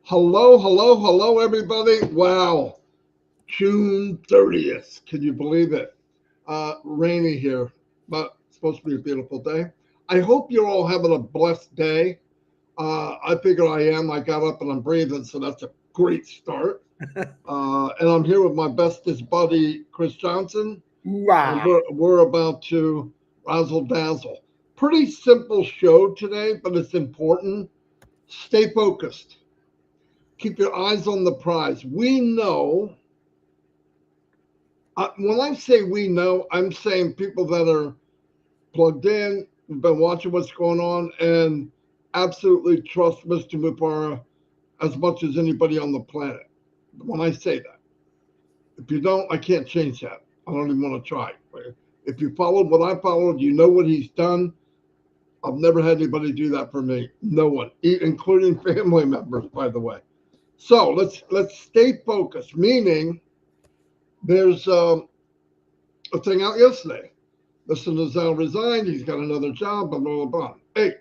Hello, everybody. Wow, June 30th. Can you believe it? Rainy here, but it's supposed to be a beautiful day. I hope you're all having a blessed day. I figure I am. I got up and I'm breathing, so that's a great start. And I'm here with my bestest buddy, Chris Johnson, and Wow. we're about to razzle dazzle. Pretty simple show today, but it's important. Stay focused. Keep your eyes on the prize. We know, when I say we know, I'm saying people that are plugged in, have been watching what's going on, and absolutely trust Mr. Mupara as much as anybody on the planet. When I say that, if you don't, I can't change that. I don't even want to try. If you followed what I followed, you know what he's done. I've never had anybody do that for me. No one, including family members, by the way. So let's stay focused. Meaning, there's a thing out yesterday. Mr. Nazal resigned. He's got another job. Blah blah blah. Hey,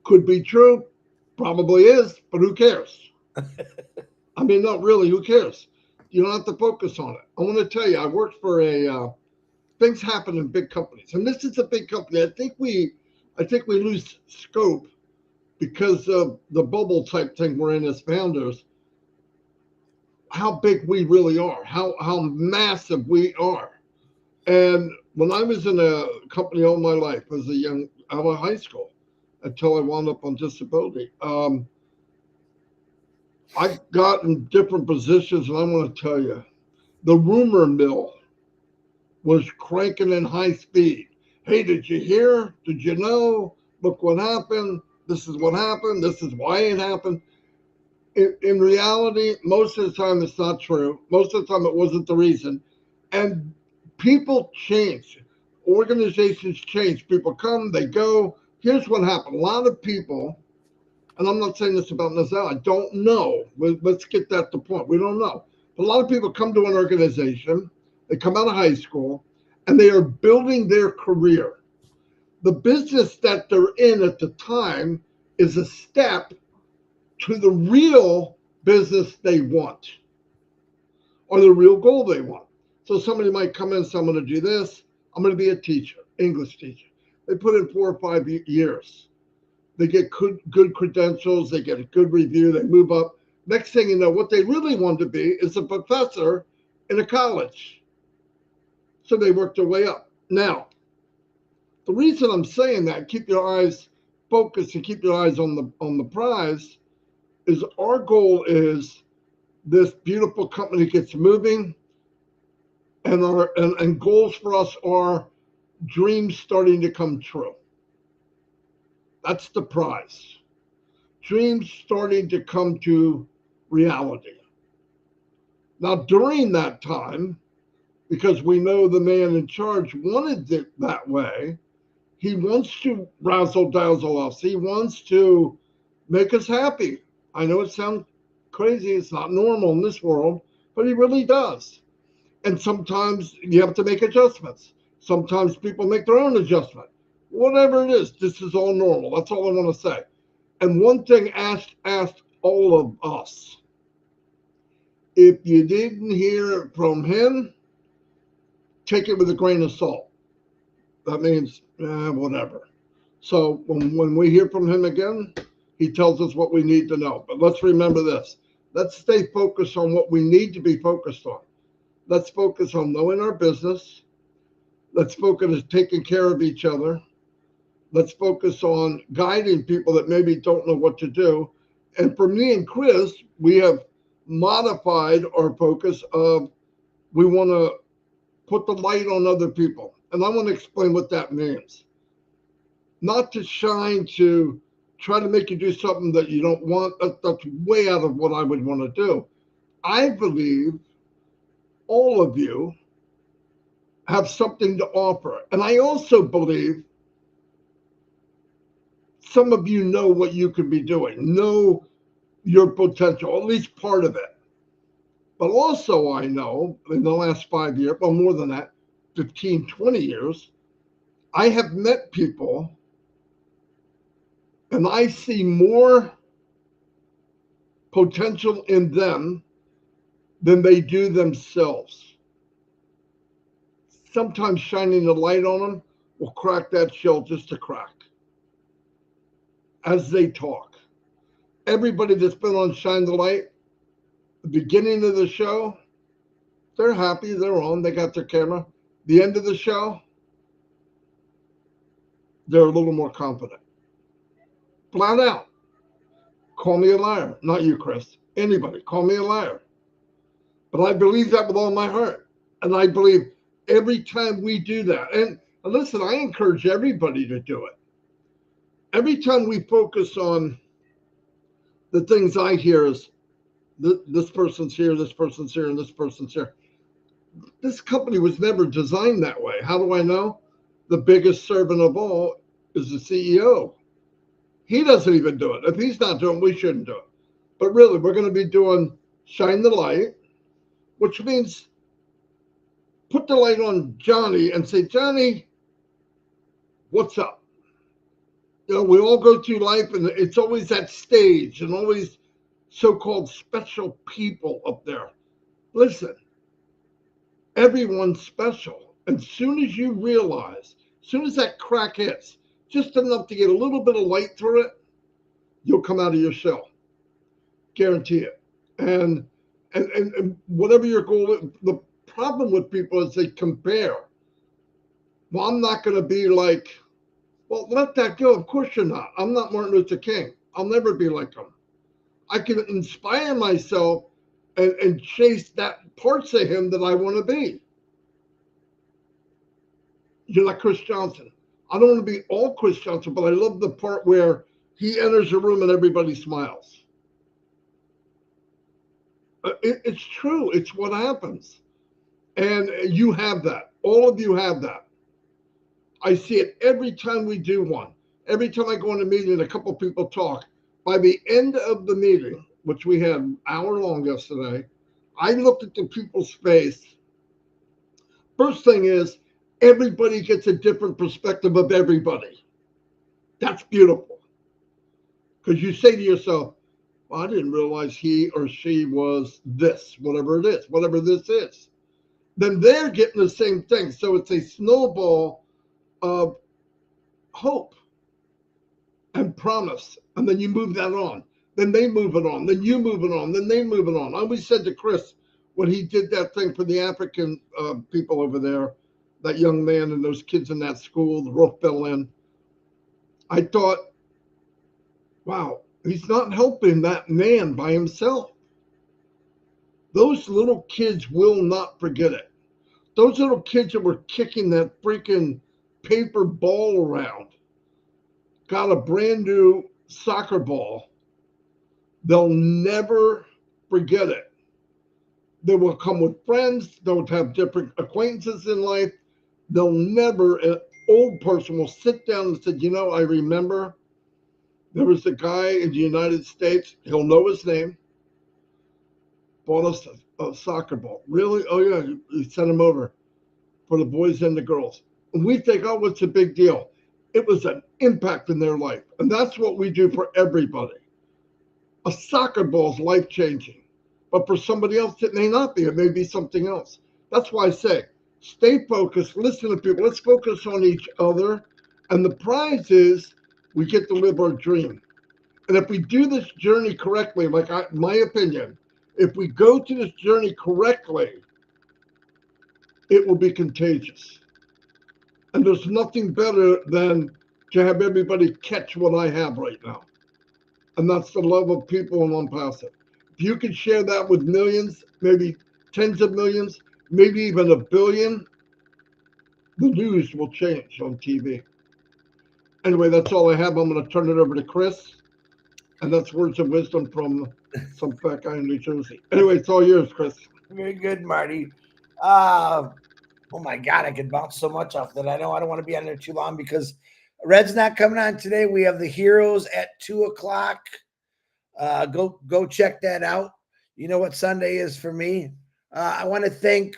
could be true. Probably is, but who cares? I mean, not really. Who cares? You don't have to focus on it. I want to tell you, I worked for a. Things happen in big companies, and this is a big company. I think we lose scope because of the bubble type thing we're in as founders. How big we really are, how massive we are. And when I was in a company all my life as a young out of high school until I wound up on disability, I got in different positions, and I want to tell you, the rumor mill was cranking in high speed. Hey, did you hear? Did you know? Look what happened. This is what happened. This is why it happened. In reality, most of the time it's not true. Most of the time it wasn't the reason. And people change. Organizations change. People come, they go. Here's what happened. A lot of people, and I'm not saying this about Nazal, I don't know. Let's get that to point. We don't know. But a lot of people come to an organization, they come out of high school, and they are building their career. The business that they're in at the time is a step to the real business they want or the real goal they want. So somebody might come in and say, I'm going to do this. I'm going to be a teacher, English teacher. They put in 4 or 5 years. They get good credentials. They get a good review. They move up. Next thing you know, what they really want to be is a professor in a college. So they work their way up. Now, the reason I'm saying that, keep your eyes focused and keep your eyes on the prize, is our goal is this beautiful company gets moving, and and goals for us are dreams starting to come true. That's the prize. Dreams starting to come to reality. Now, during that time, because we know the man in charge wanted it that way, he wants to razzle dazzle us. He wants to make us happy. I know it sounds crazy. It's not normal in this world, but he really does. And sometimes you have to make adjustments. Sometimes people make their own adjustment. Whatever it is, this is all normal. That's all I want to say. And one thing asked all of us, if you didn't hear it from him, take it with a grain of salt. That means whatever. So when we hear from him again, he tells us what we need to know. But let's remember this. Let's stay focused on what we need to be focused on. Let's focus on knowing our business. Let's focus on taking care of each other. Let's focus on guiding people that maybe don't know what to do. And for me and Chris, we have modified our focus of we want to put the light on other people. And I want to explain what that means. Not to shine, to try to make you do something that you don't want. That's way out of what I would want to do. I believe all of you have something to offer. And I also believe some of you know what you could be doing, know your potential, at least part of it. But also I know in the last 5 years, well, more than that, 15, 20 years, I have met people and I see more potential in them than they do themselves. Sometimes shining the light on them will crack that shell just a crack as they talk. Everybody that's been on Shine the Light, the beginning of the show, they're happy, they're on, they got their camera. The end of the show, they're a little more confident. Flat out. Call me a liar. Not you, Chris. Anybody, call me a liar. But I believe that with all my heart. And I believe every time we do that, and listen, I encourage everybody to do it. Every time we focus on the things I hear is this person's here, this person's here, and this person's here. This company was never designed that way. How do I know? The biggest servant of all is the CEO. He doesn't even do it. If he's not doing it, we shouldn't do it. But really, we're going to be doing Shine the Light, which means put the light on Johnny and say, Johnny, what's up? You know, we all go through life, and it's always that stage and always so-called special people up there. Listen, everyone's special. And as soon as you realize, as soon as that crack hits, just enough to get a little bit of light through it, you'll come out of your shell. Guarantee it. And whatever your goal is, the problem with people is they compare. Well, I'm not going to be like, well, let that go. Of course you're not. I'm not Martin Luther King. I'll never be like him. I can inspire myself and chase that parts of him that I want to be. You're like Chris Johnson. I don't want to be all Chris Johnson, but I love the part where he enters a room and everybody smiles. It's true. It's what happens. And you have that. All of you have that. I see it every time we do one. Every time I go in a meeting and a couple people talk, by the end of the meeting, which we had an hour long yesterday, I looked at the people's face. First thing is, everybody gets a different perspective of everybody. That's beautiful. Because you say to yourself, well, I didn't realize he or she was this, whatever it is, whatever this is. Then they're getting the same thing. So it's a snowball of hope and promise. And then you move that on. Then they move it on. Then you move it on. Then they move it on. I always said to Chris, when he did that thing for the African people over there, that young man and those kids in that school, the roof fell in, I thought, wow, he's not helping that man by himself. Those little kids will not forget it. Those little kids that were kicking that freaking paper ball around got a brand new soccer ball. They'll never forget it. They will come with friends. They'll have different acquaintances in life. They'll never, an old person will sit down and say, you know, I remember there was a guy in the United States, he'll know his name, bought us a soccer ball. Really? Oh, yeah, he sent him over for the boys and the girls. And we think, oh, what's the big deal? It was an impact in their life. And that's what we do for everybody. A soccer ball is life-changing. But for somebody else, it may not be. It may be something else. That's why I say, stay focused, listen to people. Let's focus on each other. And the prize is we get to live our dream. And if we do this journey correctly, like my opinion, if we go to this journey correctly, it will be contagious. And there's nothing better than to have everybody catch what I have right now. And that's the love of people and ONPASSIVE. If you can share that with millions, maybe tens of millions, maybe even 1 billion, the news will change on TV. Anyway, that's all I have. I'm going to turn it over to Chris. And that's words of wisdom from some fat guy in New Jersey. Anyway, it's all yours, Chris. Very good, Marty. Oh my God, I could bounce so much off that. I know I don't want to be on there too long because Red's not coming on today. We have the Heroes at 2:00. Go check that out. You know what Sunday is for me. I want to thank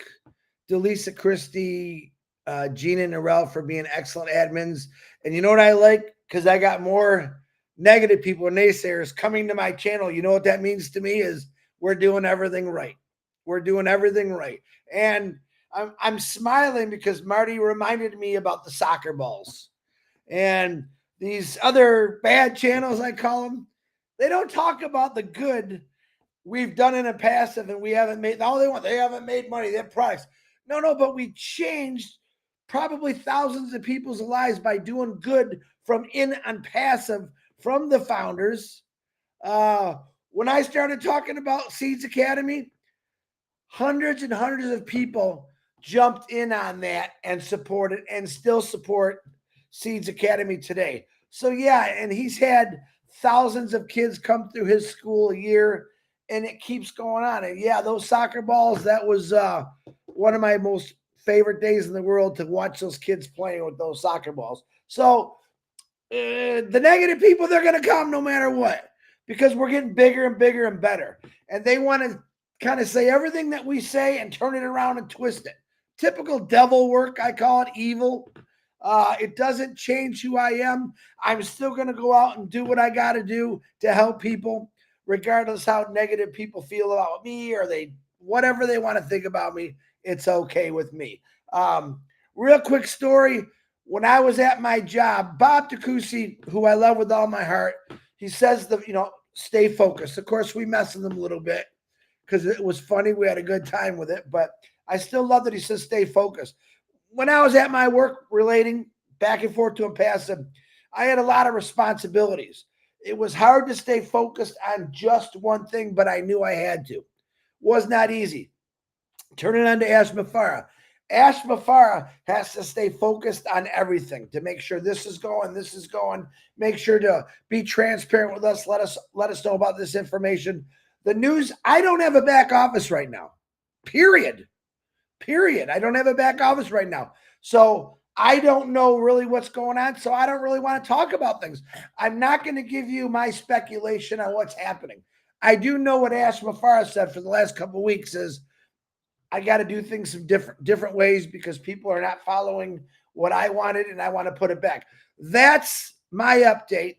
Delisa, Christie, Gina, and Narelle for being excellent admins. And you know what I like? Because I got more negative people, naysayers coming to my channel, you know what that means to me is we're doing everything right. We're doing everything right. And I'm smiling because Marty reminded me about the soccer balls. And these other bad channels, I call them, they don't talk about the good we've done in a passive and we haven't made all they haven't made money, they have products. No, but we changed probably thousands of people's lives by doing good from in on passive from the founders. When I started talking about Seeds Academy, hundreds and hundreds of people jumped in on that and supported and still support Seeds Academy today. So yeah, and he's had thousands of kids come through his school a year, and it keeps going on. And yeah, those soccer balls, that was one of my most favorite days in the world to watch those kids playing with those soccer balls. So the negative people, they're going to come no matter what, because we're getting bigger and bigger and better. And they want to kind of say everything that we say and turn it around and twist it. Typical devil work, I call it, evil. It doesn't change who I am. I'm still going to go out and do what I got to do to help people, regardless how negative people feel about me or they whatever they want to think about me. It's okay with me. Real quick story. When I was at my job, Bob Tacusi, who I love with all my heart, he says stay focused. Of course, we mess with him a little bit because it was funny. We had a good time with it, but I still love that he says stay focused. When I was at my work relating back and forth to him passive, I had a lot of responsibilities. It was hard to stay focused on just one thing, but I knew I had to. Was not easy. Turn it on to Ash Mafara. Ash Mafara has to stay focused on everything to make sure this is going. Make sure to be transparent with us. Let us know about this information. The news, I don't have a back office right now. Period. I don't have a back office right now. So I don't know really what's going on. So I don't really want to talk about things. I'm not going to give you my speculation on what's happening. I do know what Ash Mafara said for the last couple of weeks is I got to do things some different ways because people are not following what I wanted and I want to put it back. That's my update,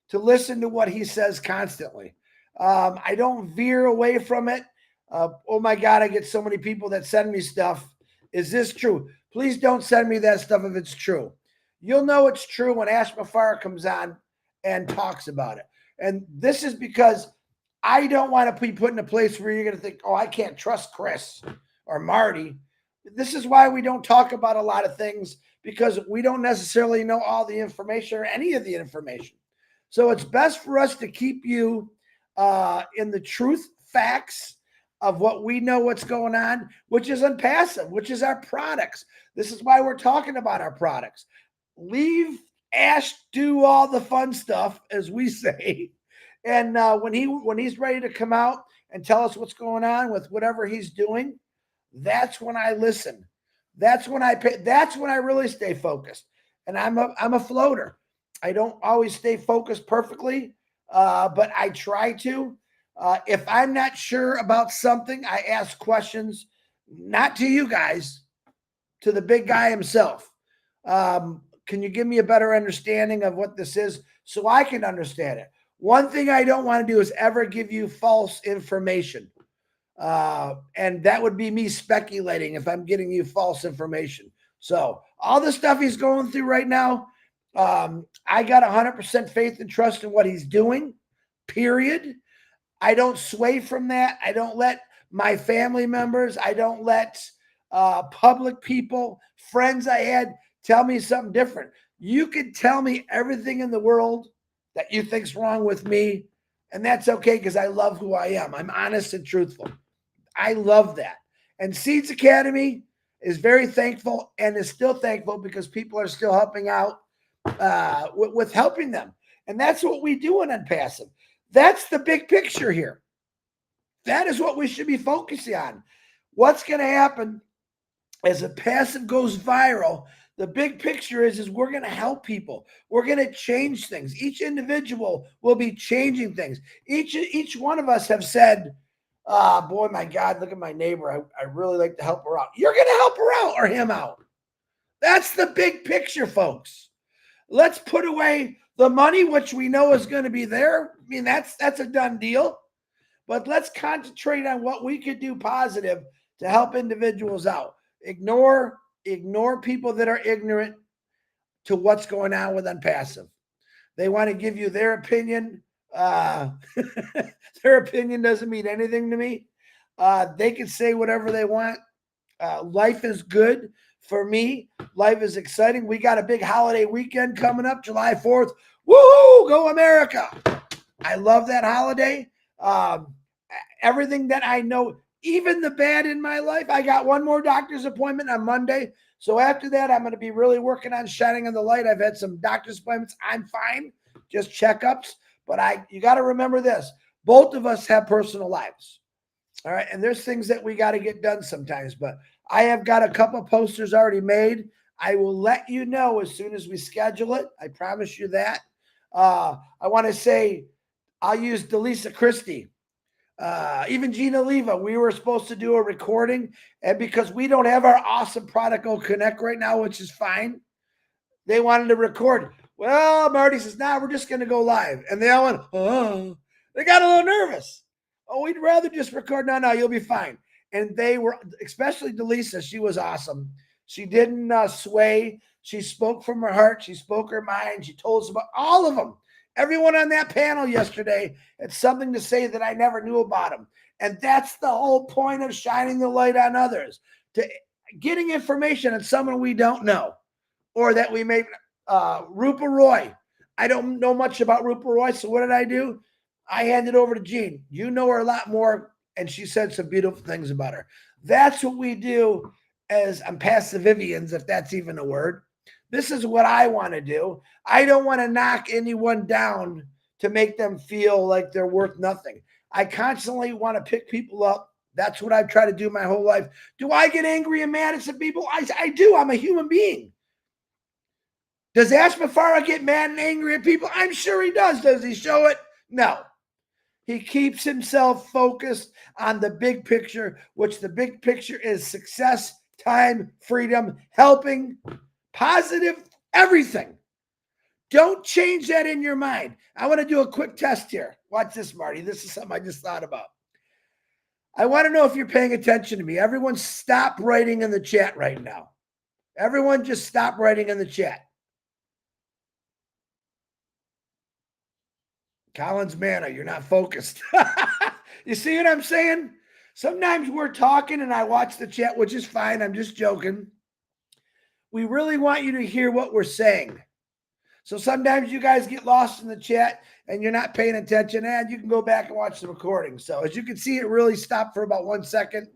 to listen to what he says constantly. I don't veer away from it. Oh my God, I get so many people that send me stuff. Is this true? Please don't send me that stuff if it's true. You'll know it's true when Ash Mafara comes on and talks about it. And this is because I don't want to be put in a place where you're going to think, oh, I can't trust Chris or Marty. This is why we don't talk about a lot of things, because we don't necessarily know all the information or any of the information. So it's best for us to keep you in the truth, facts of what we know what's going on, which is ONPASSIVE, which is our products. This is why we're talking about our products. Leave Ash do all the fun stuff, as we say. And when he's ready to come out and tell us what's going on with whatever he's doing, that's when I listen. That's when I pay. That's when I really stay focused. And I'm a floater. I don't always stay focused perfectly, but I try to. If I'm not sure about something, I ask questions, not to you guys, to the big guy himself. Can you give me a better understanding of what this is so I can understand it? One thing I don't want to do is ever give you false information. And that would be me speculating if I'm getting you false information. So all the stuff he's going through right now, I got 100% faith and trust in what he's doing, period. I don't sway from that. I don't let my family members, I don't let public people, friends I had tell me something different. You could tell me everything in the world that you think's wrong with me, and that's okay because I love who I am. I'm honest and truthful. I love that. And Seeds Academy is very thankful and is still thankful because people are still helping out with helping them. And that's what we do in ONPASSIVE. That's the big picture here. That is what we should be focusing on. What's going to happen as a passive goes viral? The big picture is we're going to help people. We're going to change things. Each individual will be changing things. Each one of us have said, boy, my God, look at my neighbor. I really like to help her out. You're going to help her out or him out. That's the big picture, folks. Let's put away The money, which we know is going to be there, I mean, that's a done deal. But let's concentrate on what we could do positive to help individuals out. Ignore people that are ignorant to what's going on with ONPASSIVE. They want to give you their opinion. Their opinion doesn't mean anything to me. They can say whatever they want. Life is good for me. Life is exciting. We got a big holiday weekend coming up, July 4th. Woohoo! Go America! I love that holiday. Everything that I know, even the bad in my life, I got one more doctor's appointment on Monday. So after that, I'm going to be really working on shining on the light. I've had some doctor's appointments. I'm fine, just checkups. But you got to remember this. Both of us have personal lives. All right. And there's things that we got to get done sometimes. But I have got a couple posters already made. I will let you know as soon as we schedule it. I promise you that. I want to say I'll use Delisa Christie. Even Gina Leva, we were supposed to do a recording, and because we don't have our awesome product on Connect right now, which is fine, they wanted to record. Well, Marty says, nah, we're just going to go live. And they all went, oh, they got a little nervous. Oh, we'd rather just record. No, you'll be fine. And they were, especially Delisa, she was awesome. She didn't sway. She spoke from her heart. She spoke her mind. She told us about all of them. Everyone on that panel yesterday had something to say that I never knew about them. And that's the whole point of shining the light on others, to getting information on someone we don't know, or that we may, Rupa Roy. I don't know much about Rupa Roy. So what did I do? I handed over to Jean. You know her a lot more. And she said some beautiful things about her. That's what we do as ONPASSIVians, if that's even a word. This is what I want to do. I don't want to knock anyone down to make them feel like they're worth nothing. I constantly want to pick people up. That's what I've tried to do my whole life. Do I get angry and mad at some people? I do. I'm a human being. Does Ashma Farah get mad and angry at people? I'm sure he does. Does he show it? No. He keeps himself focused on the big picture, which the big picture is success, time, freedom, helping, positive, everything. Don't change that in your mind. I want to do a quick test here. Watch this, Marty. This is something I just thought about. I want to know if you're paying attention to me. Everyone stop writing in the chat right now. Everyone just stop writing in the chat. Collins Manna, you're not focused. You see what I'm saying? Sometimes we're talking and I watch the chat, which is fine. I'm just joking. We really want you to hear what we're saying. So sometimes you guys get lost in the chat and you're not paying attention, and you can go back and watch the recording. So as you can see, it really stopped for about 1 second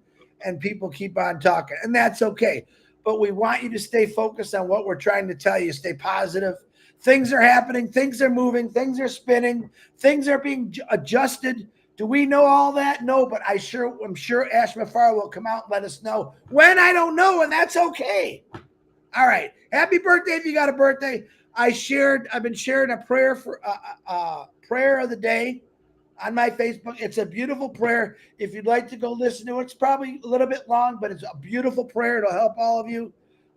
and people keep on talking, and that's okay. But we want you to stay focused on what we're trying to tell you. Stay positive. Things are happening. Things are moving. Things are spinning. Things are being adjusted. Do we know all that? No, but I'm sure Ashma Farah will come out and let us know. When, I don't know, and that's okay. All right. Happy birthday if you got a birthday. I've been sharing a prayer for prayer of the day on my Facebook. It's a beautiful prayer. If you'd like to go listen to it, it's probably a little bit long, but it's a beautiful prayer. It'll help all of you.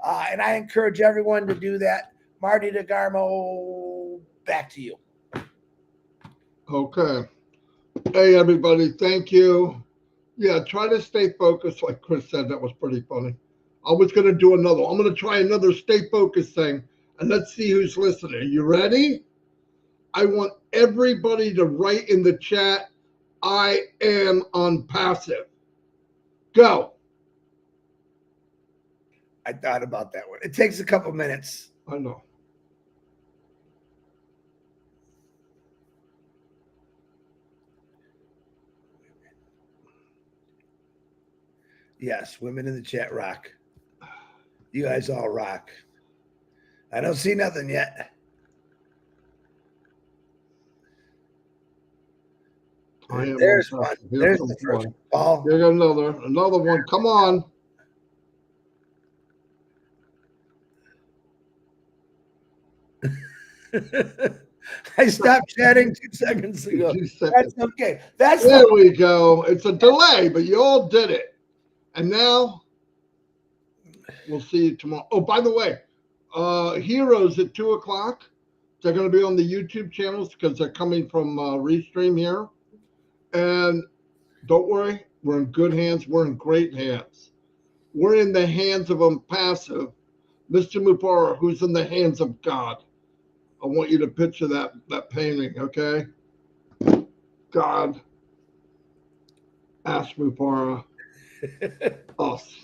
And I encourage everyone to do that. Marty DeGarmo, back to you. Okay. Hey, everybody. Thank you. Yeah, try to stay focused. Like Chris said, that was pretty funny. I was going to do another. I'm going to try another stay focused thing, and let's see who's listening. Are you ready? I want everybody to write in the chat, I am ONPASSIVE. Go. I thought about that one. It takes a couple minutes. I know. Yes, women in the chat rock. You guys all rock. I don't see nothing yet. There's one. There's the first one. Paul. Here's another one. Come on. I stopped chatting 2 seconds ago. 2 seconds. That's okay. There we go. It's a delay, but you all did it. And now we'll see you tomorrow. Oh, by the way, Heroes at 2:00. They're going to be on the YouTube channels because they're coming from Restream here. And don't worry, we're in good hands. We're in great hands. We're in the hands of ONPASSIVE, Mr. Mubara, who's in the hands of God. I want you to picture that painting, okay? God, Ash Mubara, us.